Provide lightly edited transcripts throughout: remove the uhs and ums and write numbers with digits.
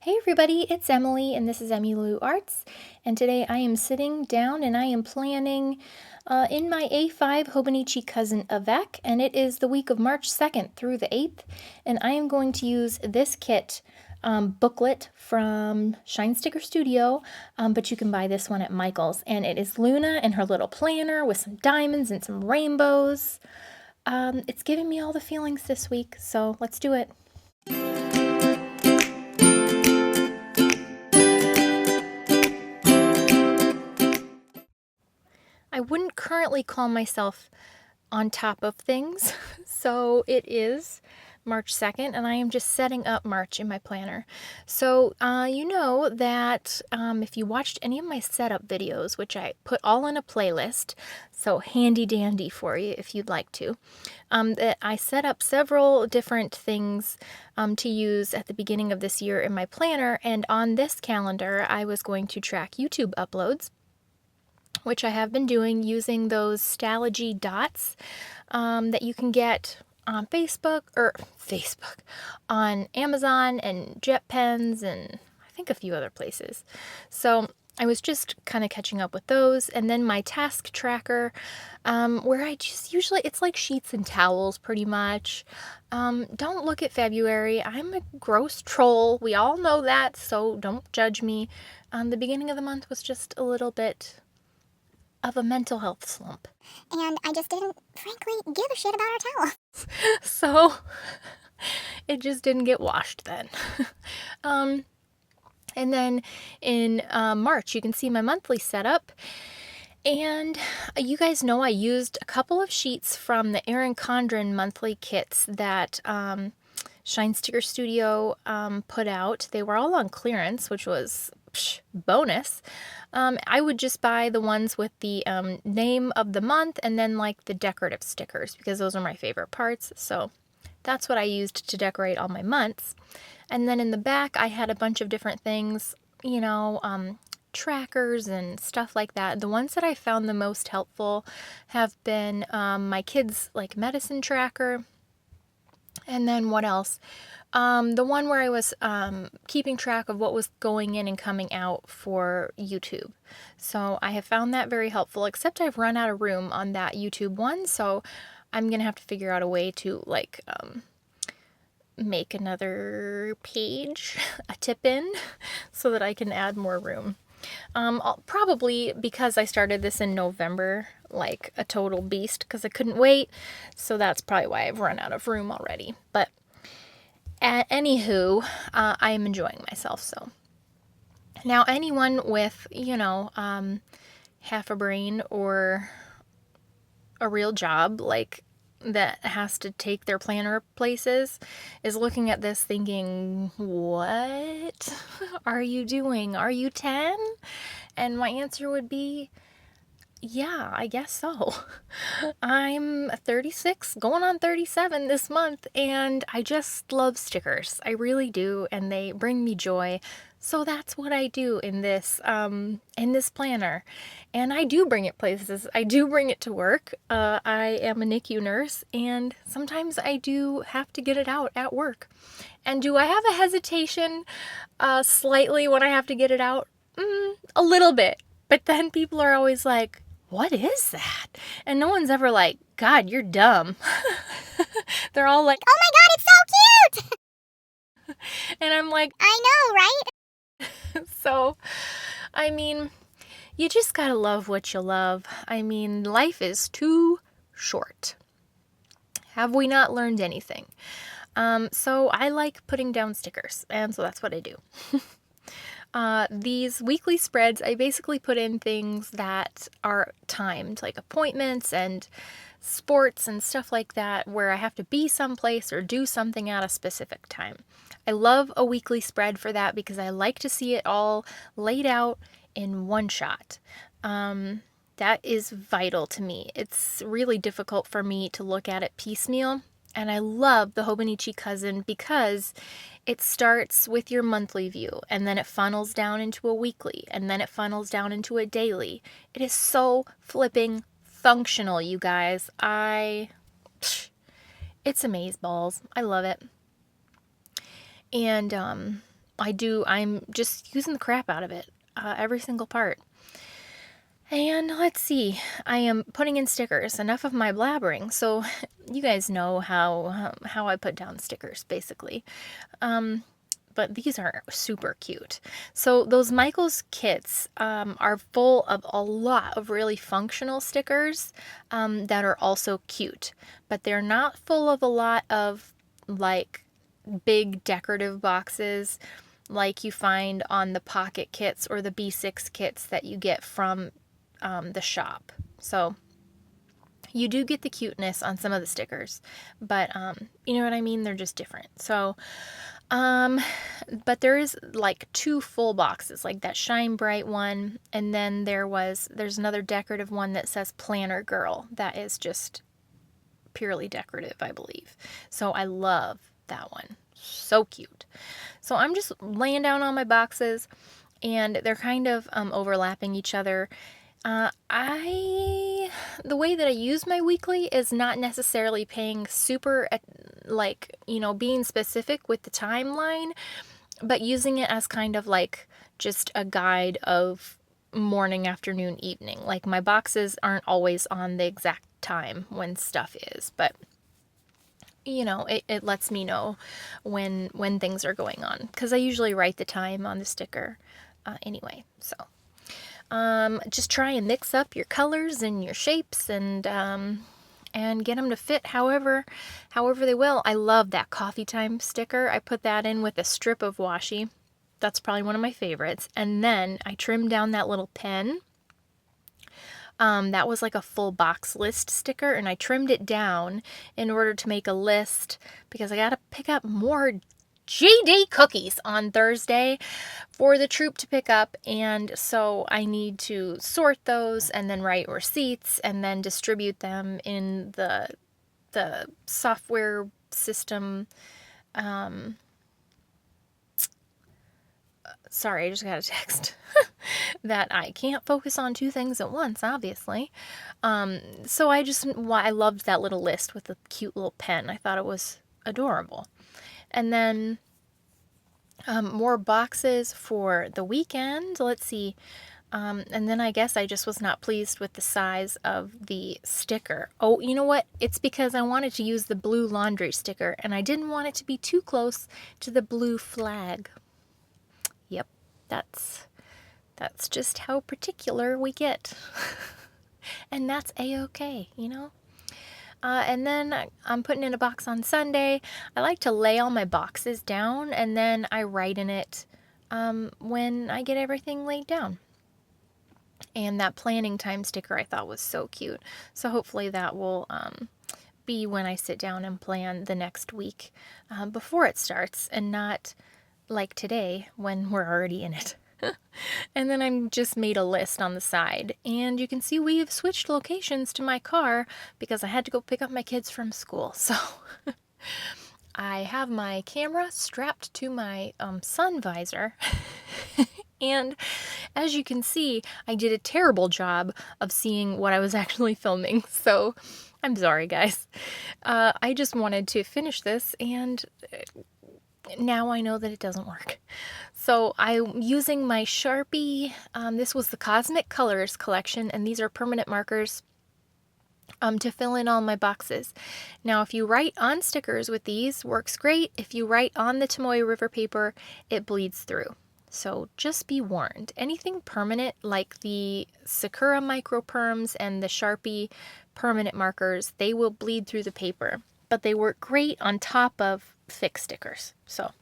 Hey everybody, it's Emily and this is Emilou.arts, and today I am sitting down and I am planning in my A5 Hobonichi cousin Avec, and it is the week of March 2nd through the 8th, and I am going to use this kit booklet from Shine Sticker Studio, but you can buy this one at Michael's, and it is Luna and her little planner with some diamonds and some rainbows. It's giving me all the feelings this week, so let's do it. I wouldn't currently call myself on top of things, so it is March 2nd, and I am just setting up March in my planner. So you know that if you watched any of my setup videos, which I put all in a playlist, so handy dandy for you if you'd like to, that I set up several different things to use at the beginning of this year in my planner, and on this calendar I was going to track YouTube uploads, which I have been doing using those Stalogy dots that you can get on Facebook, on Amazon and Jet Pens and I think a few other places. So I was just kind of catching up with those, and then my task tracker, where I just usually, it's like sheets and towels pretty much. Don't look at February. I'm a gross troll. We all know that, so don't judge me. The beginning of the month was just a little bit of a mental health slump. And I just didn't, frankly, give a shit about our towel. So it just didn't get washed then. And then in March, you can see my monthly setup. And you guys know I used a couple of sheets from the Erin Condren monthly kits that Shine Sticker Studio put out. They were all on clearance, which was bonus. I would just buy the ones with the name of the month and then like the decorative stickers, because those are my favorite parts. So that's what I used to decorate all my months. And then in the back I had a bunch of different things, you know, trackers and stuff like that. The ones that I found the most helpful have been my kids' like medicine tracker. And then what else? The one where I was keeping track of what was going in and coming out for YouTube. So I have found that very helpful, except I've run out of room on that YouTube one, so I'm going to have to figure out a way to like make another page, a tip-in, so that I can add more room. Probably because I started this in November, like a total beast, because I couldn't wait. So that's probably why I've run out of room already. But anywho, I am enjoying myself. So now anyone with, you know, half a brain or a real job, like that has to take their planner places, is looking at this thinking, what are you doing? Are you 10? And my answer would be, yeah, I guess so. I'm 36, going on 37 this month, and I just love stickers. I really do, and they bring me joy. So that's what I do in this planner. And I do bring it places. I do bring it to work. I am a NICU nurse, and sometimes I do have to get it out at work. And do I have a hesitation slightly when I have to get it out? A little bit. But then people are always like, what is that? And no one's ever like, God, you're dumb. They're all like, Oh my god, it's so cute! And I'm like, I know, right? So, I mean, you just gotta love what you love. I mean, life is too short. Have we not learned anything? So I like putting down stickers, and so that's what I do. These weekly spreads, I basically put in things that are timed, like appointments and sports and stuff like that, where I have to be someplace or do something at a specific time. I love a weekly spread for that because I like to see it all laid out in one shot. That is vital to me. It's really difficult for me to look at it piecemeal. And I love the Hobonichi cousin because it starts with your monthly view, and then it funnels down into a weekly, and then it funnels down into a daily. It is so flipping functional, you guys. It's amazeballs. I love it. And I'm just using the crap out of it, every single part. And let's see, I am putting in stickers, enough of my blabbering. So you guys know how I put down stickers, basically. But these are super cute. So those Michaels kits are full of a lot of really functional stickers that are also cute. But they're not full of a lot of like big decorative boxes like you find on the pocket kits or the B6 kits that you get from the shop. So you do get the cuteness on some of the stickers, but you know what I mean? They're just different. So, but there is like 2 full boxes, like that Shine Bright one, and then there's another decorative one that says Planner Girl that is just purely decorative, I believe. So I love that one. So cute. So I'm just laying down all my boxes, and they're kind of overlapping each other. The way that I use my weekly is not necessarily paying super, like, being specific with the timeline, but using it as kind of like just a guide of morning, afternoon, evening. Like my boxes aren't always on the exact time when stuff is, but it lets me know when things are going on, because I usually write the time on the sticker anyway. So just try and mix up your colors and your shapes and get them to fit however they will. I love that coffee time sticker. I put that in with a strip of washi. That's probably one of my favorites. And then I trimmed down that little pen. That was like a full box list sticker, and I trimmed it down in order to make a list because I got to pick up more GD cookies on Thursday for the troop to pick up, and so I need to sort those and then write receipts and then distribute them in the software system. Sorry, I just got a text that I can't focus on 2 things at once, obviously. So I loved that little list with the cute little pen. I thought it was adorable. And then more boxes for the weekend. Let's see. And then I guess I just was not pleased with the size of the sticker. Oh, you know what? It's because I wanted to use the blue laundry sticker, and I didn't want it to be too close to the blue flag. Yep, that's just how particular we get. And that's a-okay, And then I'm putting in a box on Sunday. I like to lay all my boxes down, and then I write in it when I get everything laid down. And that planning time sticker I thought was so cute. So hopefully that will be when I sit down and plan the next week before it starts, and not like today when we're already in it. And then I'm just made a list on the side, and you can see we've switched locations to my car because I had to go pick up my kids from school. So I have my camera strapped to my sun visor. And as you can see, I did a terrible job of seeing what I was actually filming. So I'm sorry, guys. I just wanted to finish this, and now I know that it doesn't work. So I'm using my Sharpie. This was the Cosmic Colors collection, and these are permanent markers to fill in all my boxes. Now, if you write on stickers with these, works great. If you write on the Tomoe River paper, it bleeds through. So just be warned. Anything permanent like the Sakura micro perms and the Sharpie permanent markers, they will bleed through the paper, but they work great on top of thick stickers. So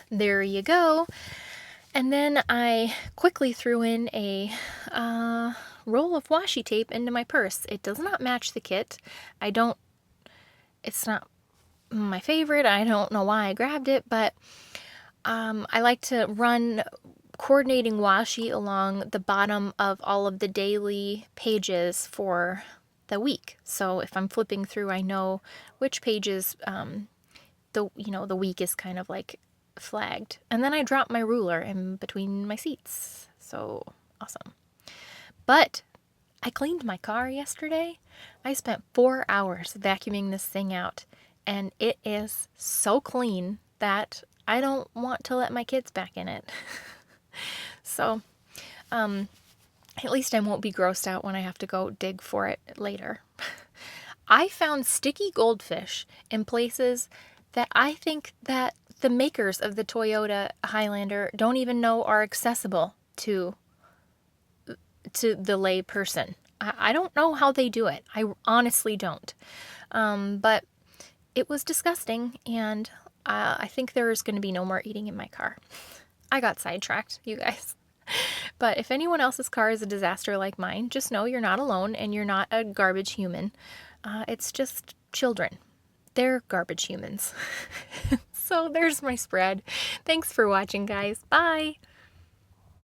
there you go. And then I quickly threw in a roll of washi tape into my purse. It does not match the kit. It's not my favorite. I don't know why I grabbed it, but I like to run coordinating washi along the bottom of all of the daily pages for the week. So if I'm flipping through, I know which pages the week is kind of like flagged. And then I drop my ruler in between my seats. So awesome. But I cleaned my car yesterday. I spent 4 hours vacuuming this thing out, and it is so clean that I don't want to let my kids back in it. So, at least I won't be grossed out when I have to go dig for it later. I found sticky goldfish in places that I think that the makers of the Toyota Highlander don't even know are accessible to the lay person. I don't know how they do it. I honestly don't. But it was disgusting, and I think there's going to be no more eating in my car. I got sidetracked, you guys. But if anyone else's car is a disaster like mine, just know you're not alone and you're not a garbage human. It's just children. They're garbage humans. So there's my spread. Thanks for watching, guys. Bye!